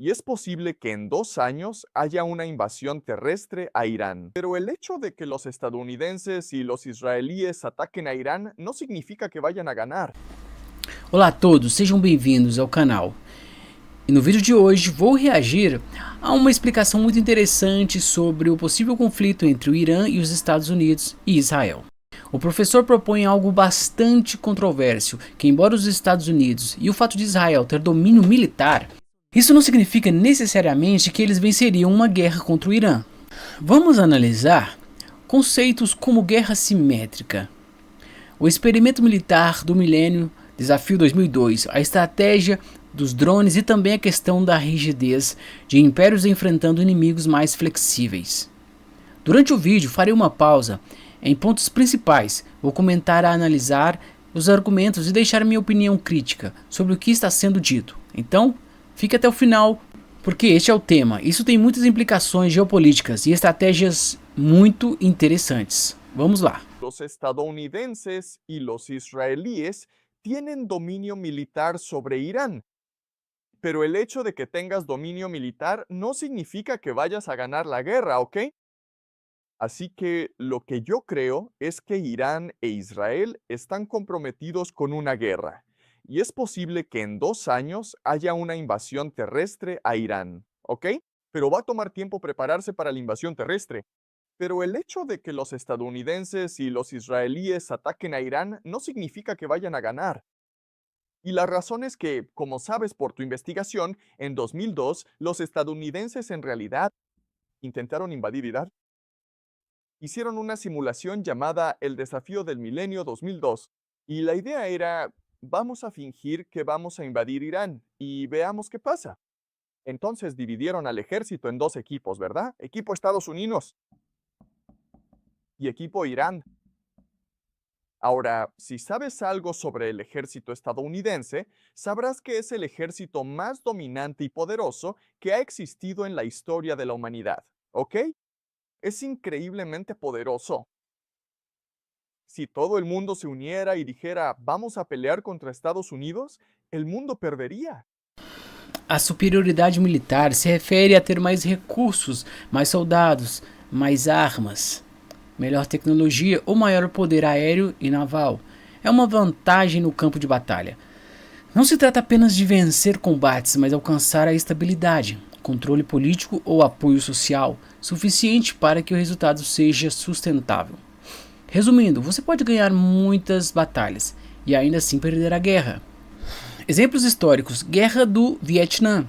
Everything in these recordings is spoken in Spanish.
y es posible que en 2 años haya una invasión terrestre a Irán. Pero el hecho de que los estadounidenses y los israelíes ataquen a Irán no significa que vayan a ganar. Olá a todos, sejam bem-vindos ao canal. E no vídeo de hoje vou reagir a uma explicação muito interessante sobre o possível conflito entre o Irã e os Estados Unidos e Israel. O professor propõe algo bastante controverso, que embora os Estados Unidos e o fato de Israel ter domínio militar, isso não significa necessariamente que eles venceriam uma guerra contra o Irã. Vamos analisar conceitos como guerra simétrica, o experimento militar do milênio, Desafio 2002, a estratégia dos drones e também a questão da rigidez de impérios enfrentando inimigos mais flexíveis. Durante o vídeo farei uma pausa em pontos principais, vou comentar e analisar os argumentos e deixar minha opinião crítica sobre o que está sendo dito. Então, fique até o final, porque este é o tema. Isso tem muitas implicações geopolíticas e estratégias muito interessantes. Vamos lá. Los estadounidenses y los israelíes tienen dominio militar sobre Irán. Pero el hecho de que tengas dominio militar no significa que vayas a ganar la guerra, ¿ok? Así que lo que yo creo es que Irán e Israel están comprometidos con una guerra, y es posible que en 2 años haya una invasión terrestre a Irán, ¿ok? Pero va a tomar tiempo prepararse para la invasión terrestre. Pero el hecho de que los estadounidenses y los israelíes ataquen a Irán no significa que vayan a ganar. Y la razón es que, como sabes por tu investigación, en 2002 los estadounidenses en realidad intentaron invadir Irán. Hicieron una simulación llamada el Desafío del Milenio 2002, y la idea era, vamos a fingir que vamos a invadir Irán y veamos qué pasa. Entonces dividieron al ejército en dos equipos, ¿verdad? Equipo Estados Unidos y equipo Irán. Ahora, si sabes algo sobre el ejército estadounidense, sabrás que es el ejército más dominante y poderoso que ha existido en la historia de la humanidad, ¿ok? Es increíblemente poderoso. Si todo el mundo se uniera y dijera, vamos a pelear contra Estados Unidos, el mundo perdería. A superioridade militar se refere a ter mais recursos, mais soldados, mais armas, melhor tecnologia ou maior poder aéreo e naval. É uma vantagem no campo de batalha. Não se trata apenas de vencer combates, mas alcançar a estabilidade, controle político ou apoio social suficiente para que o resultado seja sustentável. Resumindo, você pode ganhar muitas batalhas e ainda assim perder a guerra. Exemplos históricos: Guerra do Vietnã.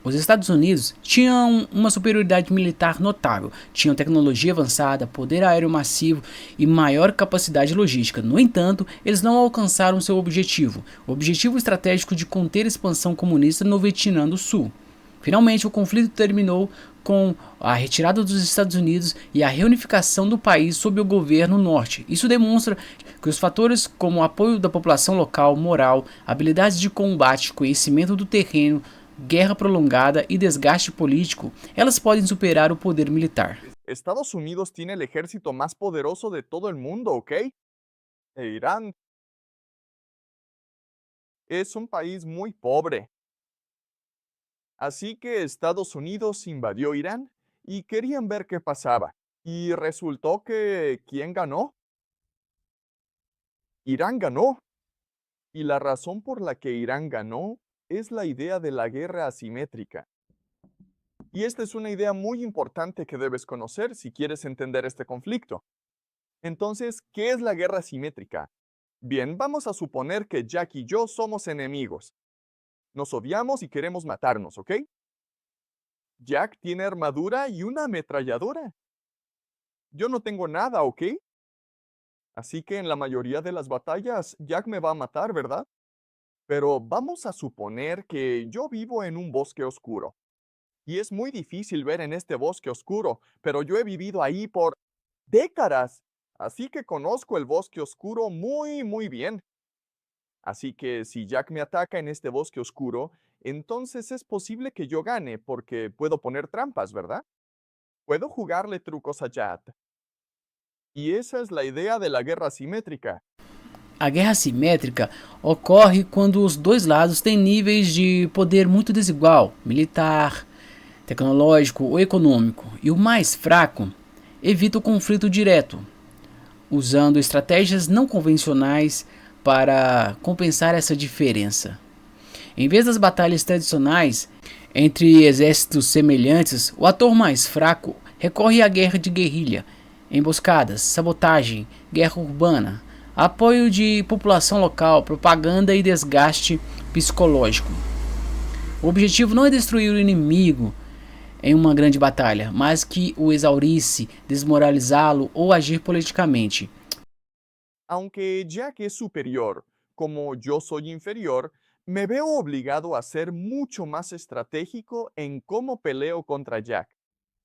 Os Estados Unidos tinham uma superioridade militar notável, tinham tecnologia avançada, poder aéreo massivo e maior capacidade logística. No entanto, eles não alcançaram seu objetivo, o objetivo estratégico de conter a expansão comunista no Vietnã do Sul. Finalmente, o conflito terminou com a retirada dos Estados Unidos e a reunificação do país sob o governo norte. Isso demonstra que os fatores como o apoio da população local, moral, habilidades de combate, conhecimento do terreno, guerra prolongada y desgaste político, elas podem superar o poder militar. Estados Unidos tiene el ejército más poderoso de todo el mundo, ¿ok? E Irán es un país muy pobre. Así que Estados Unidos invadió Irán y querían ver qué pasaba. Y resultó que, ¿quién ganó? Irán ganó. Y la razón por la que Irán ganó es la idea de la guerra asimétrica. Y esta es una idea muy importante que debes conocer si quieres entender este conflicto. Entonces, ¿qué es la guerra asimétrica? Bien, vamos a suponer que Jack y yo somos enemigos. Nos odiamos y queremos matarnos, ¿ok? Jack tiene armadura y una ametralladora. Yo no tengo nada, ¿ok? Así que en la mayoría de las batallas, Jack me va a matar, ¿verdad? Pero vamos a suponer que yo vivo en un bosque oscuro. Y es muy difícil ver en este bosque oscuro, pero yo he vivido ahí por décadas. Así que conozco el bosque oscuro muy bien. Así que si Jack me ataca en este bosque oscuro, entonces es posible que yo gane porque puedo poner trampas, ¿verdad? Puedo jugarle trucos a Jack. Y esa es la idea de la guerra asimétrica. A guerra assimétrica ocorre quando os dois lados têm níveis de poder muito desigual, militar, tecnológico ou econômico, e o mais fraco evita o conflito direto, usando estratégias não convencionais para compensar essa diferença. Em vez das batalhas tradicionais entre exércitos semelhantes, o ator mais fraco recorre à guerra de guerrilha, emboscadas, sabotagem, guerra urbana, apoio de população local, propaganda e desgaste psicológico. O objetivo não é destruir o inimigo em uma grande batalha, mas que o exaurisse, desmoralizá-lo ou agir politicamente. Aunque Jack es superior, como yo soy inferior, me veo obligado a ser mucho más estratégico en cómo peleo contra Jack.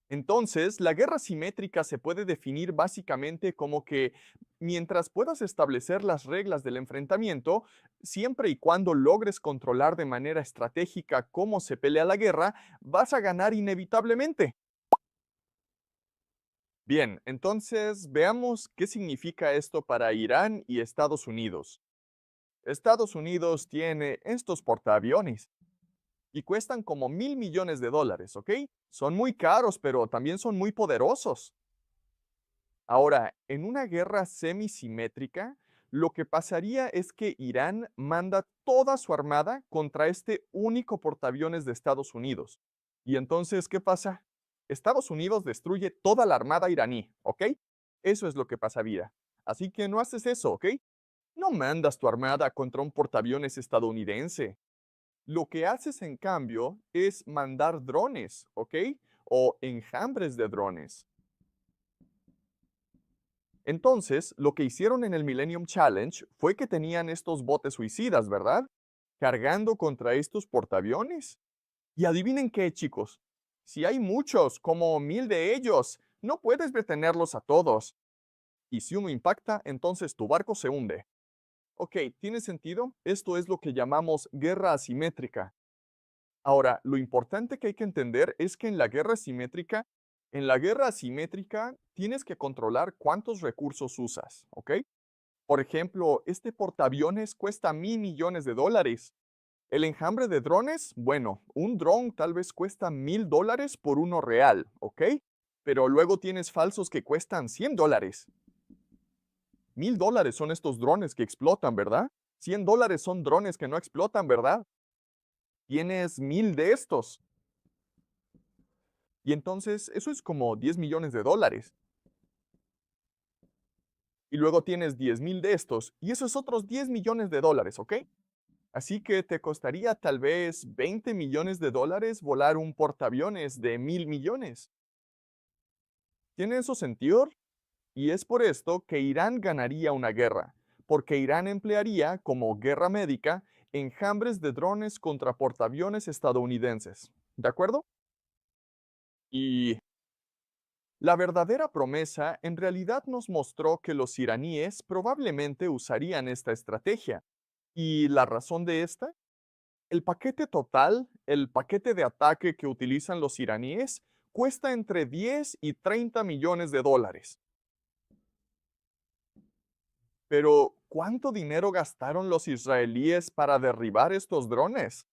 Entonces, la guerra simétrica se puede definir básicamente como que mientras puedas establecer las reglas del enfrentamiento, siempre y cuando logres controlar de manera estratégica cómo se pelea la guerra, vas a ganar inevitablemente. Bien, entonces veamos qué significa esto para Irán y Estados Unidos. Estados Unidos tiene estos portaaviones y cuestan como $1.000 millones, ¿ok? Son muy caros, pero también son muy poderosos. Ahora, en una guerra semisimétrica, lo que pasaría es que Irán manda toda su armada contra este único portaaviones de Estados Unidos. Y entonces, ¿qué pasa? Estados Unidos destruye toda la armada iraní, ¿ok? Eso es lo que pasaría. Así que no haces eso, ¿ok? No mandas tu armada contra un portaaviones estadounidense. Lo que haces en cambio es mandar drones, ¿ok? O enjambres de drones. Entonces, lo que hicieron en el Millennium Challenge fue que tenían estos botes suicidas, ¿verdad? Cargando contra estos portaaviones. Y adivinen qué, chicos. Si hay muchos, como 1,000 de ellos, no puedes detenerlos a todos. Y si uno impacta, entonces tu barco se hunde. Ok, ¿tiene sentido? Esto es lo que llamamos guerra asimétrica. Ahora, lo importante que hay que entender es que en la guerra asimétrica tienes que controlar cuántos recursos usas, ¿ok? Por ejemplo, este portaaviones cuesta $1,000 millones. El enjambre de drones, bueno, un dron tal vez cuesta $1,000 por uno real, ¿ok? Pero luego tienes falsos que cuestan $100. $1,000 son estos drones que explotan, ¿verdad? $100 son drones que no explotan, ¿verdad? Tienes 1,000 de estos. Y entonces eso es como $10 millones. Y luego tienes 10,000 de estos. Y eso es otros $10 millones, ¿ok? Así que te costaría tal vez $20 millones volar un portaaviones de 1,000 millones. ¿Tiene eso sentido? Y es por esto que Irán ganaría una guerra, porque Irán emplearía como guerra médica enjambres de drones contra portaaviones estadounidenses. ¿De acuerdo? Y la verdadera promesa en realidad nos mostró que los iraníes probablemente usarían esta estrategia. ¿Y la razón de esta? El paquete total, el paquete de ataque que utilizan los iraníes, cuesta entre 10 y 30 millones de dólares. Pero, ¿cuánto dinero gastaron los israelíes para derribar estos drones?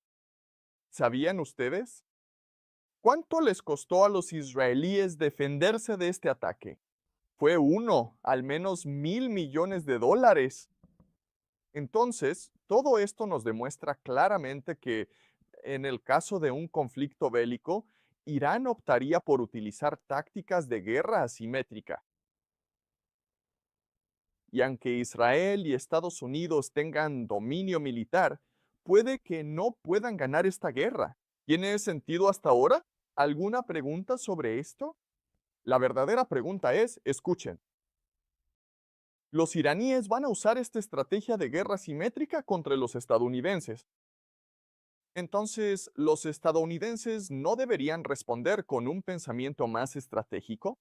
¿Sabían ustedes? ¿Cuánto les costó a los israelíes defenderse de este ataque? Fue al menos $1,000 millones. Entonces, todo esto nos demuestra claramente que, en el caso de un conflicto bélico, Irán optaría por utilizar tácticas de guerra asimétrica. Y aunque Israel y Estados Unidos tengan dominio militar, puede que no puedan ganar esta guerra. ¿Tiene sentido hasta ahora? ¿Alguna pregunta sobre esto? La verdadera pregunta es, escuchen, los iraníes van a usar esta estrategia de guerra simétrica contra los estadounidenses. Entonces, ¿los estadounidenses no deberían responder con un pensamiento más estratégico?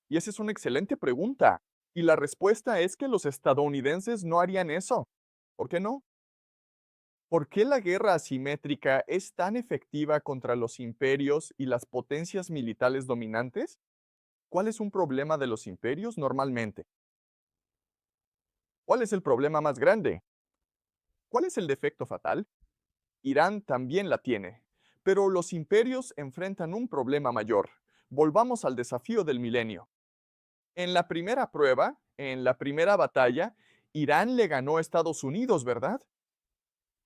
Y esa es una excelente pregunta. Y la respuesta es que los estadounidenses no harían eso. ¿Por qué no? ¿Por qué la guerra asimétrica es tan efectiva contra los imperios y las potencias militares dominantes? ¿Cuál es un problema de los imperios normalmente? ¿Cuál es el problema más grande? ¿Cuál es el defecto fatal? Irán también la tiene, pero los imperios enfrentan un problema mayor. Volvamos al desafío del milenio. En la primera prueba, en la primera batalla, Irán le ganó a Estados Unidos, ¿verdad?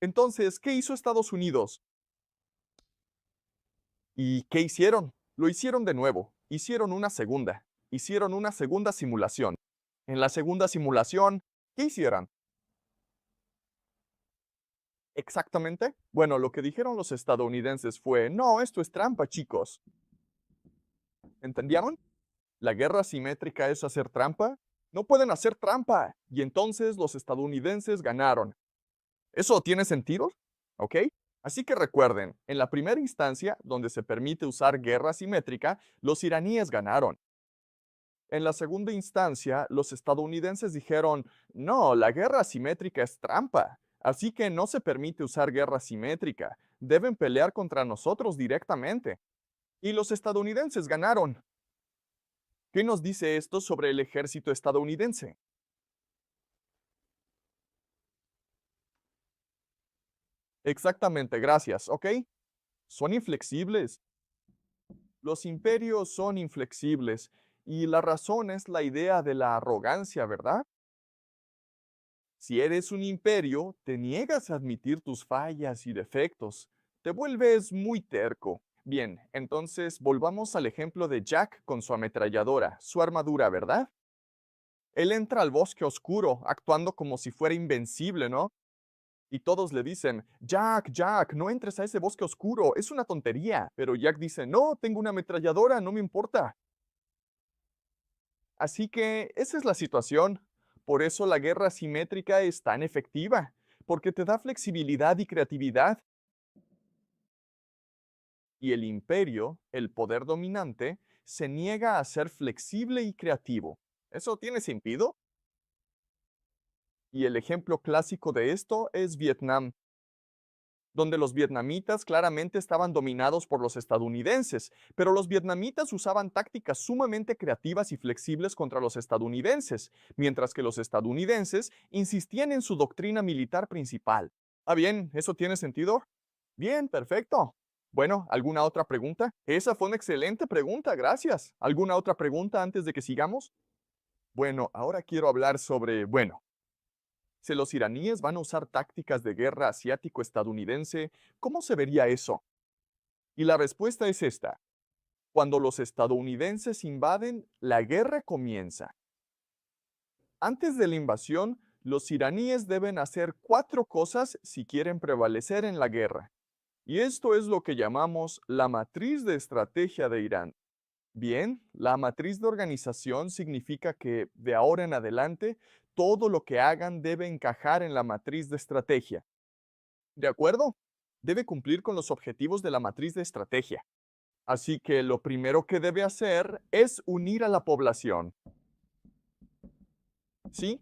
Entonces, ¿qué hizo Estados Unidos? ¿Y qué hicieron? Lo hicieron de nuevo. Hicieron una segunda. Hicieron una segunda simulación. En la segunda simulación, ¿qué hicieron? Exactamente. Bueno, lo que dijeron los estadounidenses fue, no, esto es trampa, chicos. ¿Entendieron? ¿La guerra asimétrica es hacer trampa? No pueden hacer trampa. Y entonces los estadounidenses ganaron. ¿Eso tiene sentido? ¿Ok? Así que recuerden, en la primera instancia, donde se permite usar guerra asimétrica, los iraníes ganaron. En la segunda instancia, los estadounidenses dijeron, no, la guerra asimétrica es trampa, así que no se permite usar guerra asimétrica, deben pelear contra nosotros directamente. Y los estadounidenses ganaron. ¿Qué nos dice esto sobre el ejército estadounidense? Exactamente, gracias, ¿ok? Son inflexibles. Los imperios son inflexibles y la razón es la idea de la arrogancia, ¿verdad? Si eres un imperio, te niegas a admitir tus fallas y defectos. Te vuelves muy terco. Bien, entonces volvamos al ejemplo de Jack con su ametralladora, su armadura, ¿verdad? Él entra al bosque oscuro, actuando como si fuera invencible, ¿no? Y todos le dicen, Jack, Jack, no entres a ese bosque oscuro, es una tontería. Pero Jack dice, no, tengo una ametralladora, no me importa. Así que esa es la situación. Por eso la guerra asimétrica es tan efectiva, porque te da flexibilidad y creatividad. Y el imperio, el poder dominante, se niega a ser flexible y creativo. ¿Eso tiene sentido? Y el ejemplo clásico de esto es Vietnam, donde los vietnamitas claramente estaban dominados por los estadounidenses, pero los vietnamitas usaban tácticas sumamente creativas y flexibles contra los estadounidenses, mientras que los estadounidenses insistían en su doctrina militar principal. Ah, bien, ¿eso tiene sentido? Bien, perfecto. Bueno, ¿alguna otra pregunta? Esa fue una excelente pregunta, gracias. ¿Alguna otra pregunta antes de que sigamos? Bueno, ahora quiero hablar sobre, si los iraníes van a usar tácticas de guerra asiático-estadounidense, ¿cómo se vería eso? Y la respuesta es esta. Cuando los estadounidenses invaden, la guerra comienza. Antes de la invasión, los iraníes deben hacer 4 cosas si quieren prevalecer en la guerra. Y esto es lo que llamamos la matriz de estrategia de Irán. Bien, la matriz de organización significa que, de ahora en adelante, todo lo que hagan debe encajar en la matriz de estrategia. ¿De acuerdo? Debe cumplir con los objetivos de la matriz de estrategia. Así que lo primero que debe hacer es unir a la población. ¿Sí?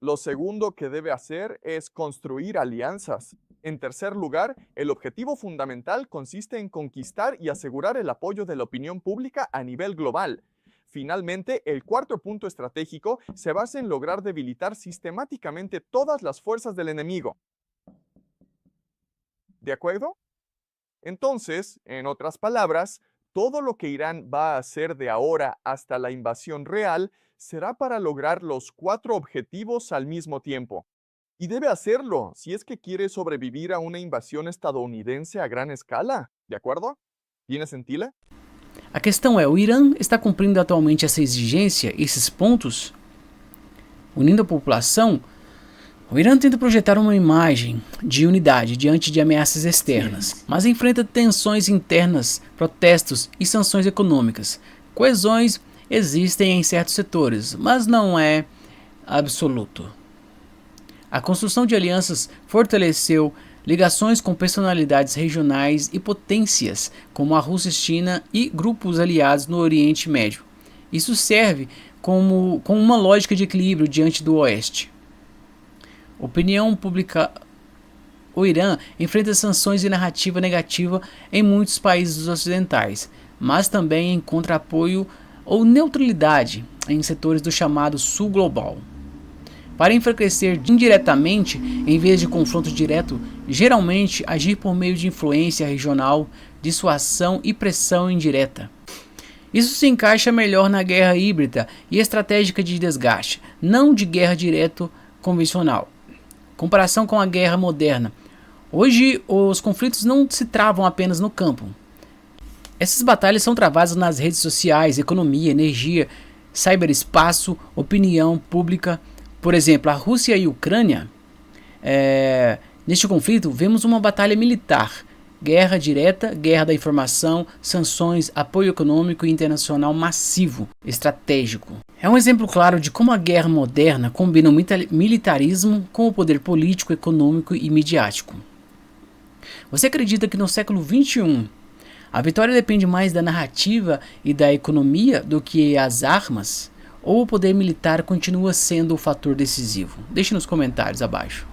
Lo segundo que debe hacer es construir alianzas. En tercer lugar, el objetivo fundamental consiste en conquistar y asegurar el apoyo de la opinión pública a nivel global. Finalmente, el cuarto punto estratégico se basa en lograr debilitar sistemáticamente todas las fuerzas del enemigo. ¿De acuerdo? Entonces, en otras palabras, todo lo que Irán va a hacer de ahora hasta la invasión real será para lograr los 4 objetivos al mismo tiempo. Y debe hacerlo si es que quiere sobrevivir a una invasión estadounidense a gran escala, ¿de acordo? ¿Tiene sentido? A questão é, o Irã está cumprindo atualmente essa exigência, esses pontos? Unindo a população, o Irã tenta projetar uma imagem de unidade diante de ameaças externas, mas enfrenta tensões internas, protestos e sanções econômicas. Coesões existem em certos setores, mas não é absoluto. A construção de alianças fortaleceu ligações com personalidades regionais e potências como a Rússia, China e grupos aliados no Oriente Médio. Isso serve como uma lógica de equilíbrio diante do Oeste. Opinião pública. O Irã enfrenta sanções e narrativa negativa em muitos países ocidentais, mas também encontra apoio ou neutralidade em setores do chamado Sul Global. Para enfraquecer indiretamente, em vez de confronto direto, geralmente agir por meio de influência regional, dissuasão e pressão indireta. Isso se encaixa melhor na guerra híbrida e estratégica de desgaste, não de guerra direto convencional. Comparação com a guerra moderna. Hoje, os conflitos não se travam apenas no campo. Essas batalhas são travadas nas redes sociais, economia, energia, cyberespaço, opinião pública. Por exemplo, a Rússia e a Ucrânia. Neste conflito, vemos uma batalha militar. Guerra direta, guerra da informação, sanções, apoio econômico e internacional massivo, estratégico. É um exemplo claro de como a guerra moderna combina o militarismo com o poder político, econômico e midiático. Você acredita que no século XXI a vitória depende mais da narrativa e da economia do que as armas? Ou o poder militar continua sendo o fator decisivo? Deixe nos comentários abaixo.